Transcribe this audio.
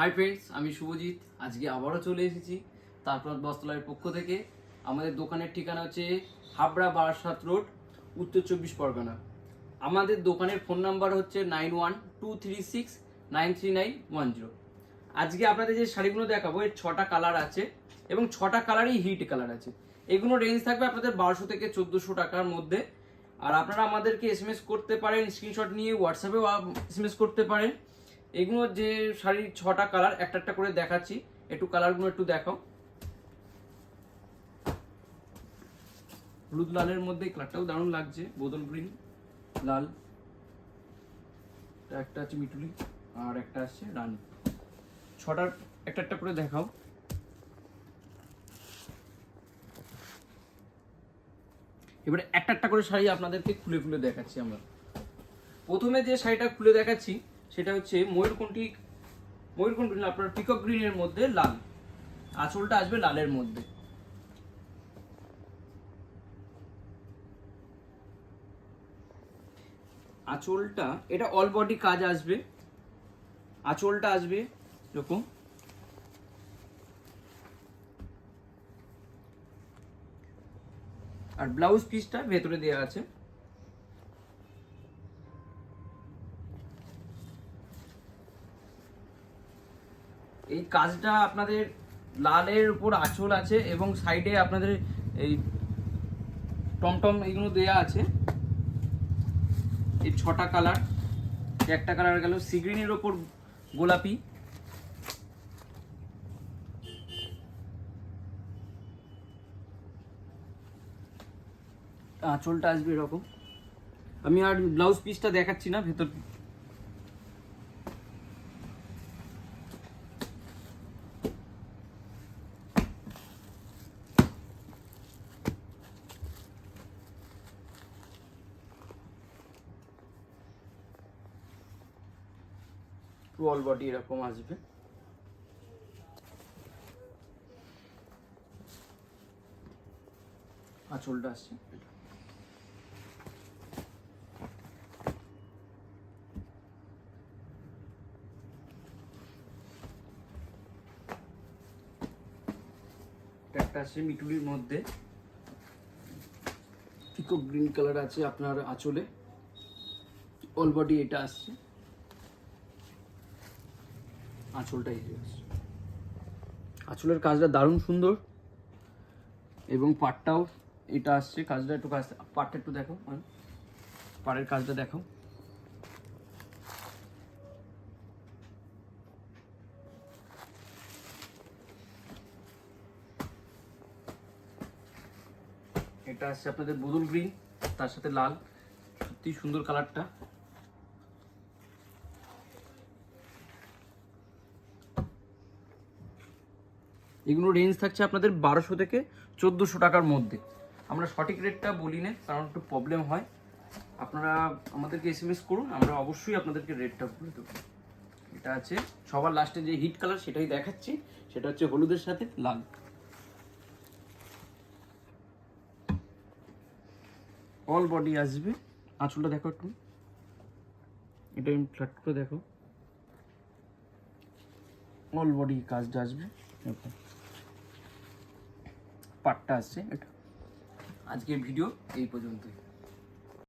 Hi friends, আমি শুভজিৎ। আজকে আবারও চলে এসেছি তারপর বস্ত্রালয়ের পক্ষ থেকে। আমাদের দোকানের ঠিকানা হচ্ছে হাবড়া বারাসাত রোড, উত্তর 24 পরগনা। আমাদের দোকানের ফোন নাম্বার হচ্ছে 9123693910। আজকে আপনাদের যে শাড়িগুলো দেখাবো এর 6টা কালার আছে এবং 6টা কালারই হিট কালার আছে। এগুলো রেঞ্জ থাকবে আপনাদের 1200 থেকে 1400 টাকার মধ্যে। আর আপনারা আমাদেরকে এসএমএস করতে পারেন, স্ক্রিনশট নিয়ে হোয়াটসঅ্যাপেও এসএমএস করতে পারেন। এগুলো যে শাড়ির 6টা কালার একটা একটা করে দেখাচ্ছি, একটু কালারগুলো একটু দেখাও। হলুদ লালের মধ্যে কালারটাও দারুণ লাগছে, বোতল গ্রিন লাল, একটা আছে মিটুলি আর একটা আছে রানী। 6টার একটা একটা করে দেখাও। এবারে একটা একটা করে শাড়ি আপনাদেরকে খুলে খুলে দেখাচ্ছি আমরা। প্রথমে যে শাড়িটা খুলে দেখাচ্ছি সেটা হচ্ছে ময়ূরকণ্ঠী আপনার পিকক গ্রিনের মধ্যে লাল, আঁচলটা আসবে লালের মধ্যে। আঁচলটা এটা অল বডি কাজ আসবে, আঁচলটা আসবে এরকম, আর ব্লাউজ পিসটা ভেতরে দেওয়া আছে। এই কাজটা আপনাদের লালের উপর আঁচল আছে এবং সাইডে আপনাদের এই টমটম এইগুলো দেয়া আছে। এই 6টা কালার, একটা কালার গেল সি গ্রিনের ওপর গোলাপি, আঁচলটা আসবে এরকম। আমি আর ব্লাউজ পিসটা দেখাচ্ছি না, ভেতর অল বডি এরকম আসবে। আঁচলটা আসছে এটা। একটা আছে মিটুলির মধ্যে, পিকক গ্রিন কালার আছে আপনার আঁচলে, অল বডি এটা আসছে, আঁচলটা এই আসছে। আঁচলের কাজটা দারুণ সুন্দর এবং পাটটাও এটা আসছে, কাজটা একটু পাটটা একটু দেখো, পাড়ের কাজটা দেখো। এটা আসছে আপনাদের বোতল গ্রিন, তার সাথে লাল, সত্যি সুন্দর কালারটা। এগুলো রেঞ্জ থাকছে আপনাদের 1200 থেকে 1400 টাকার মধ্যে। আমরা সঠিক রেটটা বলি না, কারণ একটু প্রবলেম হয়। আপনারা আমাদেরকে এসএমএস করুন, আমরা অবশ্যই আপনাদেরকে রেটটা বলে দেবো। এটা আছে সবার লাস্টে যে হিট কালার সেটাই দেখাচ্ছি, সেটা হচ্ছে হলুদের সাথে লাল। অল বডি আসবে, আঁচলটা দেখো একটু, এটা ফ্ল্যাট করে দেখো, অল বডি কাজটা আসবে, পাটটা আসছে এটা। আজকের ভিডিও এই পর্যন্তই।